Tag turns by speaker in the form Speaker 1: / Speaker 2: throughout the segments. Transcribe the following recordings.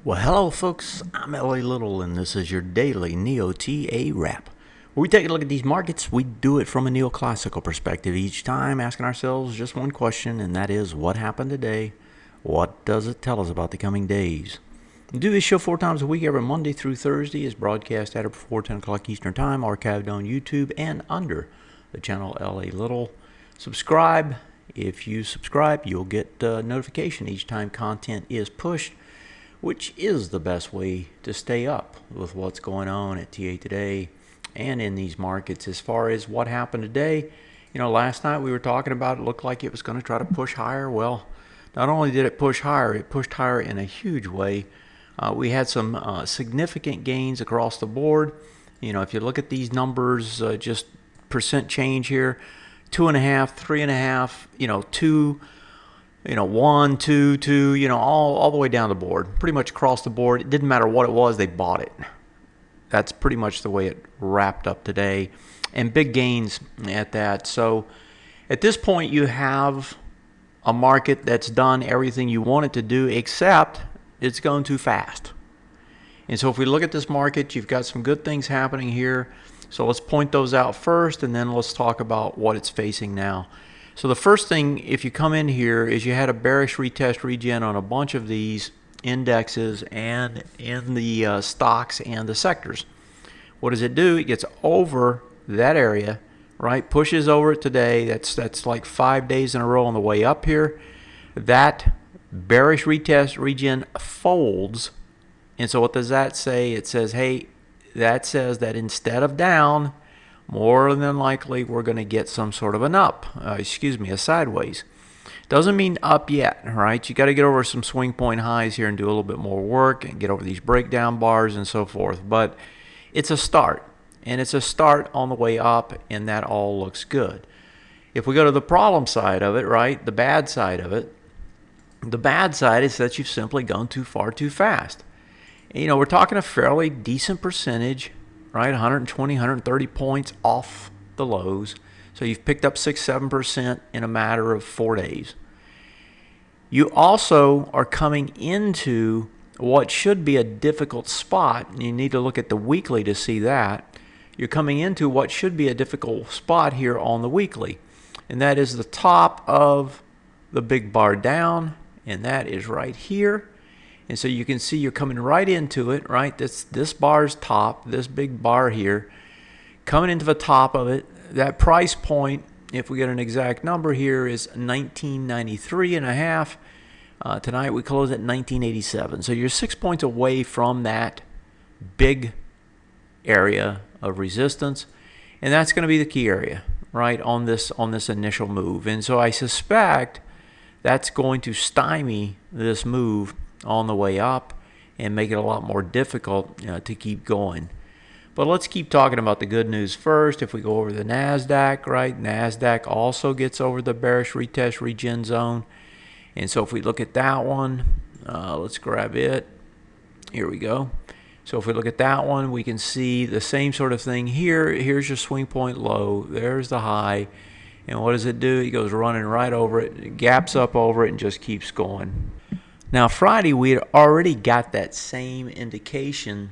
Speaker 1: Well, hello, folks. I'm L.A. Little, and this is your daily NeoTA wrap. Where we take a look at these markets, we do it from a neoclassical perspective each time, asking ourselves just one question, and that is, what happened today? What does it tell us about the coming days? We do this show 4 times a week, every Monday through Thursday. It's broadcast at or before 10 o'clock Eastern Time, archived on YouTube and under the channel L.A. Little. Subscribe. If you subscribe, you'll get notification each time content is pushed, which is the best way to stay up with what's going on at TA Today and in these markets. As far as what happened today, last night we were talking about it looked like it was going to try to push higher. Well, not only did it push higher in a huge way. We had some significant gains across the board. If you look at these numbers, just percent change here, 2.5, 3.5, 2, 1, 2, 2, all the way down the board, pretty much across the board. It didn't matter what it was, they bought it. That's pretty much the way it wrapped up today, and big gains at that. So at this point, you have a market that's done everything you want it to do, except it's going too fast. And so if we look at this market, you've got some good things happening here. So let's point those out first, and then let's talk about what it's facing now. So the first thing, if you come in here, is you had a bearish retest regen on a bunch of these indexes and in the stocks and the sectors. What does it do? It gets over that area, right? Pushes over it today. That's like 5 days in a row on the way up here. That bearish retest regen folds. And so what does that say? It says, hey, that says that instead of down, more than likely we're going to get some sort of an up, a sideways. Doesn't mean up yet, right? You got to get over some swing point highs here and do a little bit more work and get over these breakdown bars and so forth. But it's a start, and it's a start on the way up, and that all looks good. If we go to the problem side of it, right, the bad side of it, the bad side is that you've simply gone too far too fast. We're talking a fairly decent percentage, right? 120, 130 points off the lows. So you've picked up 6-7% in a matter of 4 days. You also are coming into what should be a difficult spot. And you need to look at the weekly to see that. You're coming into what should be a difficult spot here on the weekly. And that is the top of the big bar down. And that is right here. And so you can see you're coming right into it, right? This bar's top, this big bar here, coming into the top of it. That price point, if we get an exact number here, is 1993.5. Tonight we close at 1987. So you're 6 points away from that big area of resistance, and that's going to be the key area, right, on this initial move. And so I suspect that's going to stymie this move on the way up and make it a lot more difficult to keep going. But let's keep talking about the good news first. If we go over the NASDAQ, right, NASDAQ also gets over the bearish retest regen zone. And so if we look at that one, let's grab it. Here we go. So if we look at that one, we can see the same sort of thing here. Here's your swing point low. There's the high. And what does it do? It goes running right over it. It gaps up over it and just keeps going. Now, Friday, we had already got that same indication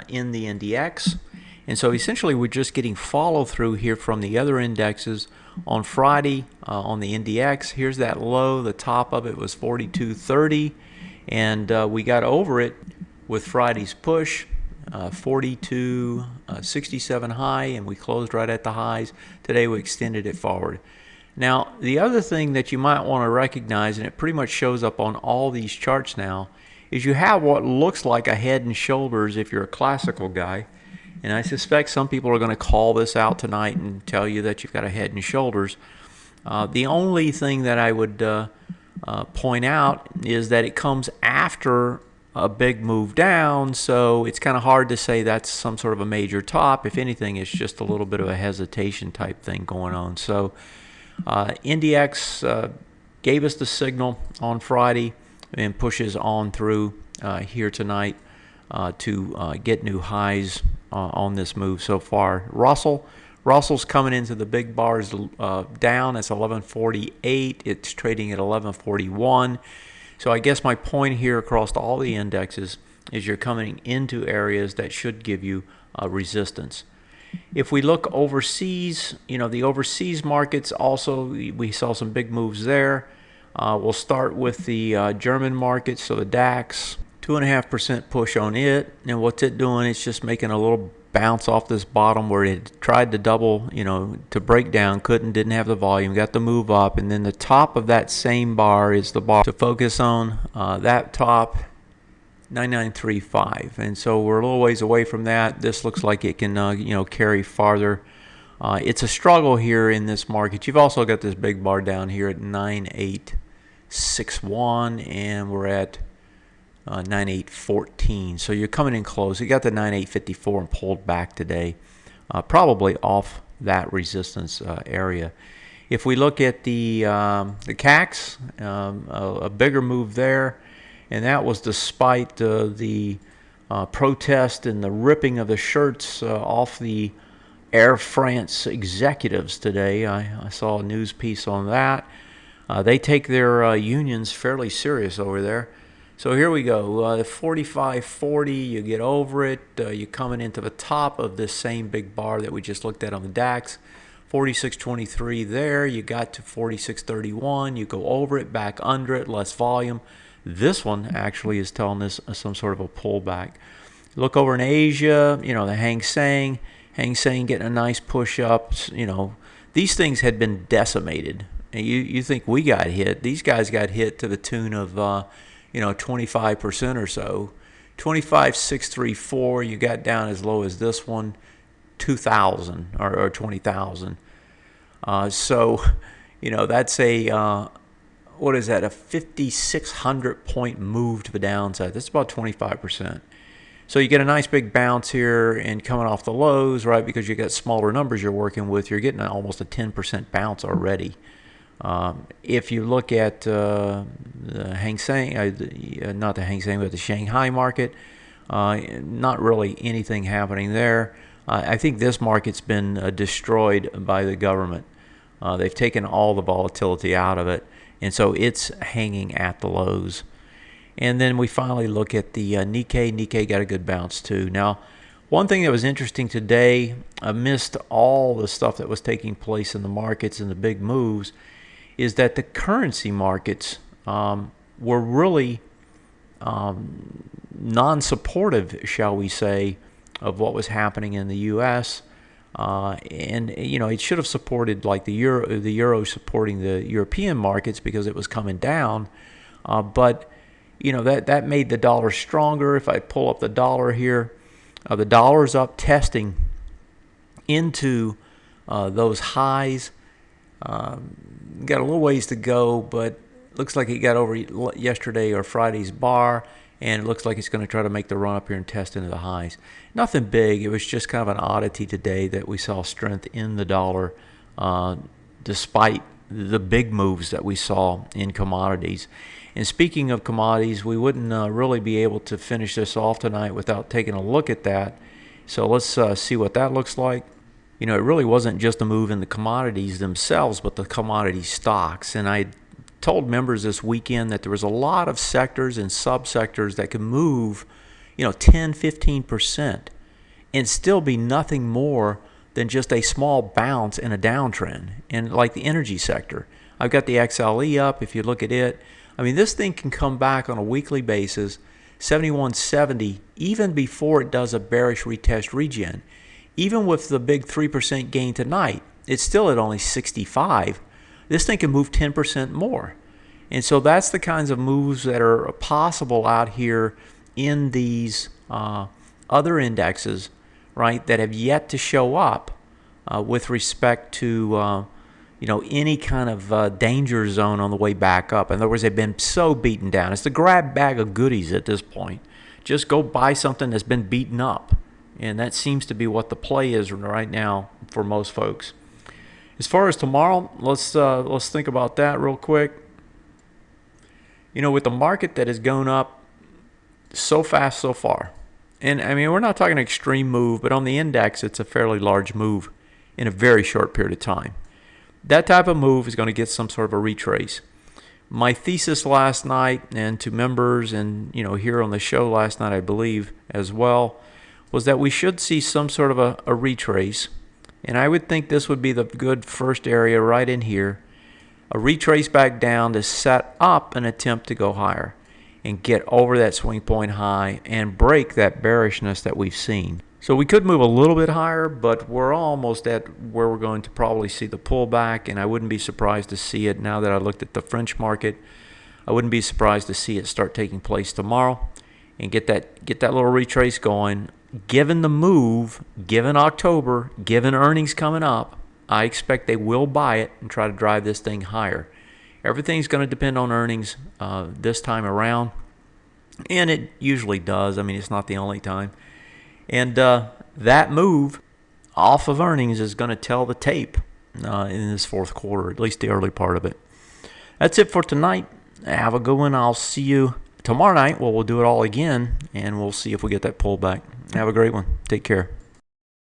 Speaker 1: in the NDX. And so essentially, we're just getting follow through here from the other indexes. On Friday, on the NDX, here's that low. The top of it was 42.30. And we got over it with Friday's push, 42.67 high. And we closed right at the highs. Today, we extended it forward. Now, the other thing that you might want to recognize, and it pretty much shows up on all these charts now, is you have what looks like a head and shoulders if you're a classical guy. And I suspect some people are going to call this out tonight and tell you that you've got a head and shoulders. The only thing that I would point out is that it comes after a big move down, so it's kind of hard to say that's some sort of a major top. If anything, it's just a little bit of a hesitation type thing going on. So NDX gave us the signal on Friday and pushes on through here tonight to get new highs on this move so far. Russell's coming into the big bars down. It's 1148. It's trading at 1141. So I guess my point here across all the indexes is you're coming into areas that should give you resistance. If we look overseas, the overseas markets also, we saw some big moves there. We'll start with the German market, so the DAX, 2.5% push on it. And what's it doing? It's just making a little bounce off this bottom where it tried to double, to break down, didn't have the volume, got the move up. And then the top of that same bar is the bar to focus on, that top, 9935, and so we're a little ways away from that. This looks like it can carry farther. It's a struggle here in this market. You've also got this big bar down here at 9861, and we're at 9814, so you're coming in close. You got the 9854 and pulled back today, probably off that resistance area. If we look at the CACs, a bigger move there. And that was despite the protest and the ripping of the shirts off the Air France executives today. I saw a news piece on that. They take their unions fairly serious over there. So here we go. The 45.40, you get over it. You're coming into the top of this same big bar that we just looked at on the DAX. 46.23 there. You got to 46.31. You go over it, back under it, less volume. This one actually is telling us some sort of a pullback. Look over in Asia, the Hang Seng getting a nice push up. These things had been decimated. And you think we got hit? These guys got hit to the tune of 25% or so. 25,634. You got down as low as this one, 2,000 or 20,000. So that's a what is that, a 5,600 point move to the downside. That's about 25%. So you get a nice big bounce here and coming off the lows, right, because you got smaller numbers you're working with. You're getting almost a 10% bounce already. If you look at the Hang Seng, not the Hang Seng, but the Shanghai market, not really anything happening there. I think this market's been destroyed by the government. They've taken all the volatility out of it. And so it's hanging at the lows. And then we finally look at the Nikkei. Nikkei got a good bounce too. Now, one thing that was interesting today, amidst all the stuff that was taking place in the markets and the big moves, is that the currency markets were really non-supportive, shall we say, of what was happening in the U.S., and it should have supported like the euro supporting the European markets because it was coming down, but that made the dollar stronger. If I pull up the dollar here, the dollar's up, testing into those highs. Got a little ways to go, but looks like it got over yesterday or Friday's bar, and it looks like it's going to try to make the run up here and test into the highs. Nothing big. It was just kind of an oddity today that we saw strength in the dollar despite the big moves that we saw in commodities. And speaking of commodities, we wouldn't really be able to finish this off tonight without taking a look at that. So let's see what that looks like. It really wasn't just a move in the commodities themselves, but the commodity stocks. And I told members this weekend that there was a lot of sectors and subsectors that could move 10-15% and still be nothing more than just a small bounce in a downtrend. And like the energy sector, I've got the XLE up. If you look at it, this thing can come back on a weekly basis, 71.70, even before it does a bearish retest regen. Even with the big 3% gain tonight, it's still at only 65. This thing can move 10% more. And so that's the kinds of moves that are possible out here in these other indexes, right, that have yet to show up with respect to any kind of danger zone on the way back up. In other words, they've been so beaten down. It's the grab bag of goodies at this point. Just go buy something that's been beaten up. And that seems to be what the play is right now for most folks. As far as tomorrow, let's think about that real quick. With the market that has gone up so fast so far, and we're not talking an extreme move, but on the index, it's a fairly large move in a very short period of time. That type of move is going to get some sort of a retrace. my thesis last night, and to members and here on the show last night, I believe as well, was that we should see some sort of a retrace, and I would think this would be the good first area right in here, a retrace back down to set up an attempt to go higher and get over that swing point high and break that bearishness that we've seen. So we could move a little bit higher, but we're almost at where we're going to probably see the pullback, and I wouldn't be surprised to see it now that I looked at the French market. I wouldn't be surprised to see it start taking place tomorrow and get that little retrace going. Given the move, given October, given earnings coming up, I expect they will buy it and try to drive this thing higher. Everything's going to depend on earnings this time around, and it usually does. I mean, it's not the only time. And that move off of earnings is going to tell the tape in this fourth quarter, at least the early part of it. That's it for tonight. Have a good one. I'll see you tomorrow night. Well, we'll do it all again, and we'll see if we get that pullback. Have a great one. Take care.